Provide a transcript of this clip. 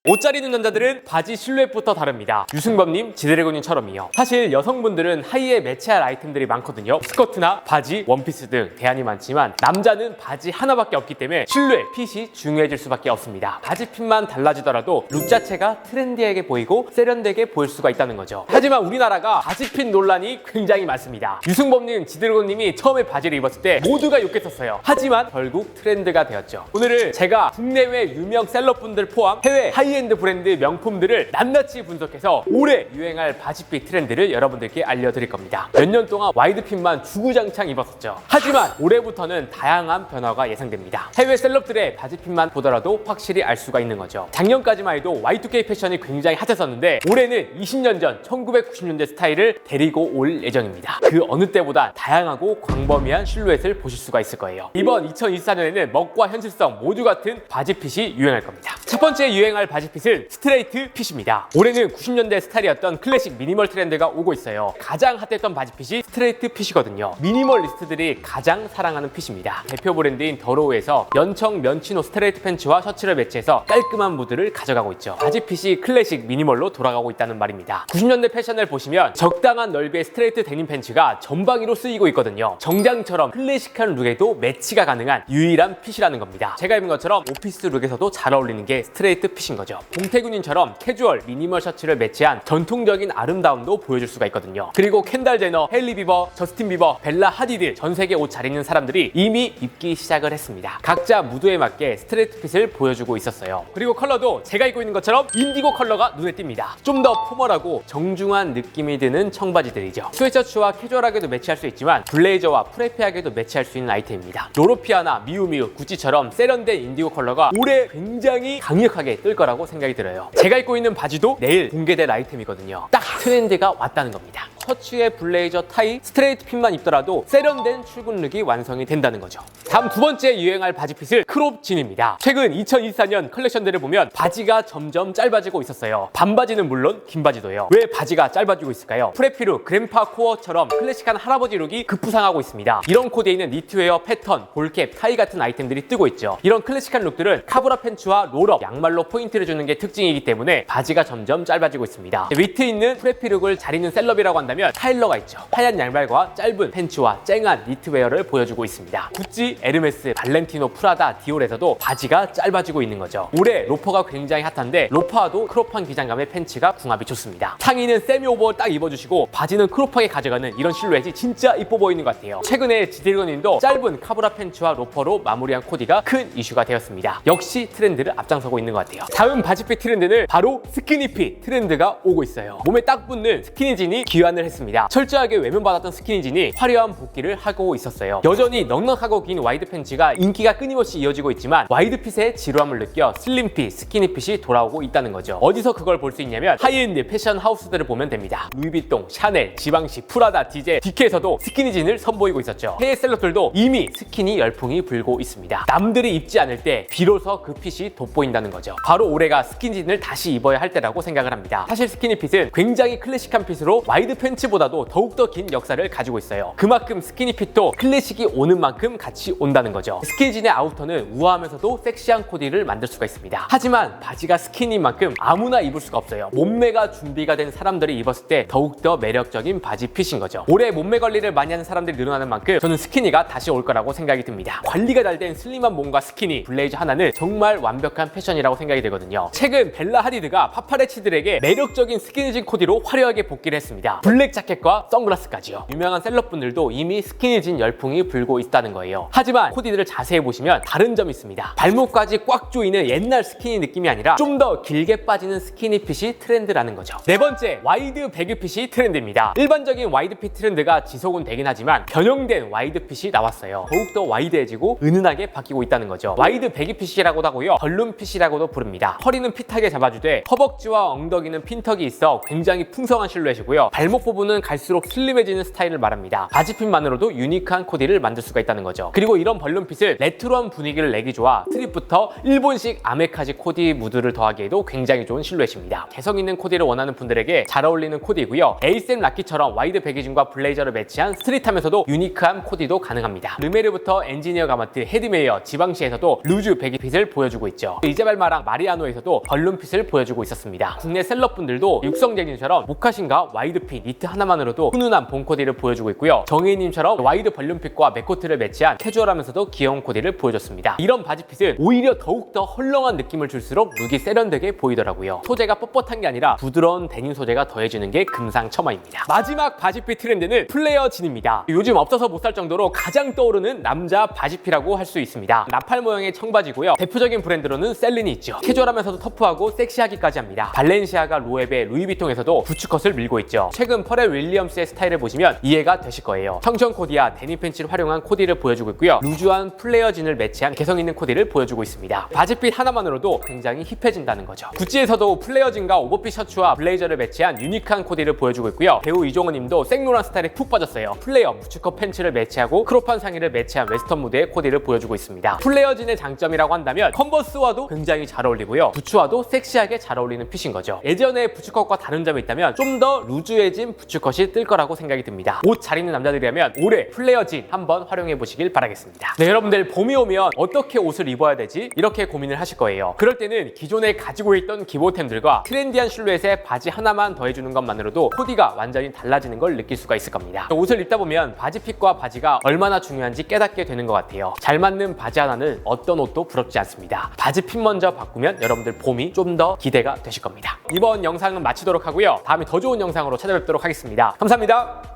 옷 잘 입는 남자들은 바지 실루엣부터 다릅니다. 유승범님, 지드래곤님처럼이요. 사실 여성분들은 하의에 매치할 아이템들이 많거든요. 스커트나 바지, 원피스 등 대안이 많지만 남자는 바지 하나밖에 없기 때문에 실루엣, 핏이 중요해질 수밖에 없습니다. 바지 핏만 달라지더라도 룩 자체가 트렌디하게 보이고 세련되게 보일 수가 있다는 거죠. 하지만 우리나라가 바지 핏 논란이 굉장히 많습니다. 유승범님, 지드래곤님이 처음에 바지를 입었을 때 모두가 욕했었어요. 하지만 결국 트렌드가 되었죠. 오늘은 제가 국내외 유명 셀럽분들 포함 해외 하이엔드 브랜드 명품들을 낱낱이 분석해서 올해 유행할 바지핏 트렌드를 여러분들께 알려드릴 겁니다. 몇 년 동안 와이드핏만 주구장창 입었었죠. 하지만 올해부터는 다양한 변화가 예상됩니다. 해외 셀럽들의 바지핏만 보더라도 확실히 알 수가 있는 거죠. 작년까지만 해도 Y2K 패션이 굉장히 핫했었는데 올해는 20년 전 1990년대 스타일을 데리고 올 예정입니다. 그 어느 때보다 다양하고 광범위한 실루엣을 보실 수가 있을 거예요. 이번 2024년에는 멋과 현실성 모두 같은 바지핏이 유행할 겁니다. 첫 번째 유행할 바지핏은 스트레이트 핏입니다. 올해는 90년대 스타일이었던 클래식 미니멀 트렌드가 오고 있어요. 가장 핫했던 바지핏이 스트레이트 핏이거든요. 미니멀리스트들이 가장 사랑하는 핏입니다. 대표 브랜드인 더로우에서 연청 면치노 스트레이트 팬츠와 셔츠를 매치해서 깔끔한 무드를 가져가고 있죠. 바지핏이 클래식 미니멀로 돌아가고 있다는 말입니다. 90년대 패션을 보시면 적당한 넓이의 스트레이트 데님 팬츠가 전방위로 쓰이고 있거든요. 정장처럼 클래식한 룩에도 매치가 가능한 유일한 핏이라는 겁니다. 제가 입은 것처럼 오피스 룩에서도 잘 어울리는 게 스트레이트 핏인 거죠. 봉태균님처럼 캐주얼 미니멀 셔츠를 매치한 전통적인 아름다움도 보여줄 수가 있거든요. 그리고 켄달 제너, 헤일리 비버, 저스틴 비버, 벨라 하디드 전 세계 옷 잘 입는 사람들이 이미 입기 시작을 했습니다. 각자 무드에 맞게 스트레이트 핏을 보여주고 있었어요. 그리고 컬러도 제가 입고 있는 것처럼 인디고 컬러가 눈에 띕니다. 좀 더 포멀하고 정중한 느낌이 드는 청바지들이죠. 스웨트셔츠와 캐주얼하게도 매치할 수 있지만 블레이저와 프레피하게도 매치할 수 있는 아이템입니다. 로로피아나 미우미우, 구찌처럼 세련된 인디고 컬러가 올해 굉장히 강력하게 뜰 거라고 생각이 들어요. 제가 입고 있는 바지도 내일 공개될 아이템이거든요. 딱 트렌드가 왔다는 겁니다. 셔츠에 블레이저 타이, 스트레이트 핏만 입더라도 세련된 출근 룩이 완성이 된다는 거죠. 다음 두 번째 유행할 바지핏은 크롭 진입니다. 최근 2024년 컬렉션들을 보면 바지가 점점 짧아지고 있었어요. 반바지는 물론 긴 바지도요. 왜 바지가 짧아지고 있을까요? 프레피룩, 그랜파 코어처럼 클래식한 할아버지 룩이 급부상하고 있습니다. 이런 코디에 있는 니트웨어, 패턴, 볼캡, 타이 같은 아이템들이 뜨고 있죠. 이런 클래식한 룩들은 카브라 팬츠와 롤업, 양말로 포인트를 주는 게 특징이기 때문에 바지가 점점 짧아지고 있습니다. 위트 있는 프레피룩을 잘 입는 셀럽이라고 한다면 타일러가 있죠. 하얀 양말과 짧은 팬츠와 쨍한 니트웨어를 보여주고 있습니다. 구찌, 에르메스, 발렌티노, 프라다, 디올에서도 바지가 짧아지고 있는 거죠. 올해 로퍼가 굉장히 핫한데 로퍼와도 크롭한 기장감의 팬츠가 궁합이 좋습니다. 상의는 세미 오버를 딱 입어주시고 바지는 크롭하게 가져가는 이런 실루엣이 진짜 이뻐 보이는 것 같아요. 최근에 지드래곤님도 짧은 카브라 팬츠와 로퍼로 마무리한 코디가 큰 이슈가 되었습니다. 역시 트렌드를 앞장서고 있는 것 같아요. 다음 바지핏 트렌드는 바로 스키니핏 트렌드가 오고 있어요. 몸에 딱 붙는 스키니진이 귀환을 했습니다. 철저하게 외면받았던 스키니진이 화려한 복귀를 하고 있었어요. 여전히 넉넉하고 긴 와이드 팬츠가 인기가 끊임없이 이어지고 있지만 와이드핏의 지루함을 느껴 슬림핏, 스키니핏이 돌아오고 있다는 거죠. 어디서 그걸 볼 수 있냐면 하이엔드 패션 하우스들을 보면 됩니다. 루이비통, 샤넬, 지방시, 프라다, 디제, 디케에서도 스키니진을 선보이고 있었죠. 해외 셀럽들도 이미 스키니 열풍이 불고 있습니다. 남들이 입지 않을 때 비로소 그 핏이 돋보인다는 거죠. 바로 올해가 스키니진을 다시 입어야 할 때라고 생각을 합니다. 사실 스키니핏은 굉장히 클래식한 핏으로 와이드 팬츠보다도 더욱더 긴 역사를 가지고 있어요. 그만큼 스키니핏도 클래식이 오는 만큼 같이 온다는 거죠. 스키니진의 아우터는 우아하면서도 섹시한 코디를 만들 수가 있습니다. 하지만 바지가 스키니인 만큼 아무나 입을 수가 없어요. 몸매가 준비가 된 사람들이 입었을 때 더욱더 매력적인 바지 핏인 거죠. 올해 몸매 관리를 많이 하는 사람들이 늘어나는 만큼 저는 스키니가 다시 올 거라고 생각이 듭니다. 관리가 잘 된 슬림한 몸과 스키니, 블레이저 하나는 정말 완벽한 패션이라고 생각이 되거든요. 최근 벨라 하디드가 파파레치들에게 매력적인 스키니진 코디로 화려하게 복귀를 했습니다. 블랙 자켓과 선글라스까지요. 유명한 셀럽분들도 이미 스키니진 열풍이 불고 있다는 거예요. 하지만 코디들을 자세히 보시면 다른 점이 있습니다. 발목까지 꽉 조이는 옛날 스키니 느낌이 아니라 좀 더 길게 빠지는 스키니핏이 트렌드라는 거죠. 네 번째, 와이드 배그핏이 트렌드입니다. 일반적인 와이드핏 트렌드가 지속은 되긴 하지만 변형된 와이드핏이 나왔어요. 더욱더 와이드해지고 은은하게 바뀌고 있다는 거죠. 와이드 배기핏이라고도 하고요. 벌룬핏이라고도 부릅니다. 허리는 핏하게 잡아주되 허벅지와 엉덩이는 핀턱이 있어 굉장히 풍성한 실루엣이고요. 발목 겉부분은 갈수록 슬림해지는 스타일을 말합니다. 바지핏만으로도 유니크한 코디를 만들 수가 있다는 거죠. 그리고 이런 벌룬핏을 레트로한 분위기를 내기 좋아 스트립부터 일본식 아메카지 코디 무드를 더하기에도 굉장히 좋은 실루엣입니다. 개성 있는 코디를 원하는 분들에게 잘 어울리는 코디이고요. 에이셈 라키처럼 와이드 배기진과 블레이저를 매치한 스트릿하면서도 유니크한 코디도 가능합니다. 르메르부터 엔지니어 가마트, 헤드메이어, 지방시에서도 루즈 배기핏을 보여주고 있죠. 이제발마랑 마리아노에서도 벌룬핏을 보여주고 있었습니다. 국내 셀럽분들도 육성재님처럼 모카신과 와이드핏, 니트 하나만으로도 훈훈한 봄 코디를 보여주고 있고요. 정혜인님처럼 와이드 벌룬핏과 맥코트를 매치한 캐주얼하면서도 귀여운 코디를 보여줬습니다. 이런 바지핏은 오히려 더욱더 헐렁한 느낌을 줄수록 룩이 세련되게 보이더라고요. 소재가 뻣뻣한 게 아니라 부드러운 데님 소재가 더해주는 게 금상첨화입니다. 마지막 바지핏 트렌드는 플레어진입니다. 요즘 없어서 못 살 정도로 가장 떠오르는 남자 바지핏이라고 할 수 있습니다. 나팔 모양의 청바지고요. 대표적인 브랜드로는 셀린이 있죠. 캐주얼하면서도 터프하고 섹시하기까지 합니다. 발렌시아가, 로에베, 루이비통에서도 부츠컷을 밀고 있죠. 최근 퍼렐 윌리엄스의 스타일을 보시면 이해가 되실 거예요. 청청 코디와 데님 팬츠를 활용한 코디를 보여주고 있고요. 루즈한 플레어진을 매치한 개성 있는 코디를 보여주고 있습니다. 바지핏 하나만으로도 굉장히 힙해진다는 거죠. 구찌에서도 플레어진과 오버핏 셔츠와 블레이저를 매치한 유니크한 코디를 보여주고 있고요. 배우 이종헌 님도 생로란 스타일에 푹 빠졌어요. 플레어, 부츠컷 팬츠를 매치하고 크롭한 상의를 매치한 웨스턴 무드의 코디를 보여주고 있습니다. 플레어진의 장점이라고 한다면 컨버스와도 굉장히 잘 어울리고요. 부츠와도 섹시하게 잘 어울리는 핏인 거죠. 예전의 부츠컷과 다른 점이 있다면 좀 더 루즈해진 부츠컷이 뜰 거라고 생각이 듭니다. 옷 잘 입는 남자들이라면 올해 플레어진 한번 활용해 보시길 바라겠습니다. 네, 여러분들 봄이 오면 어떻게 옷을 입어야 되지? 이렇게 고민을 하실 거예요. 그럴 때는 기존에 가지고 있던 기본템들과 트렌디한 실루엣에 바지 하나만 더해주는 것만으로도 코디가 완전히 달라지는 걸 느낄 수가 있을 겁니다. 옷을 입다 보면 바지핏과 바지가 얼마나 중요한지 깨닫게 되는 것 같아요. 잘 맞는 바지 하나는 어떤 옷도 부럽지 않습니다. 바지핏 먼저 바꾸면 여러분들 봄이 좀 더 기대가 되실 겁니다. 이번 영상은 마치도록 하고요. 다음에 더 좋은 영상으로 찾아뵙도록 하겠습니다. 감사합니다.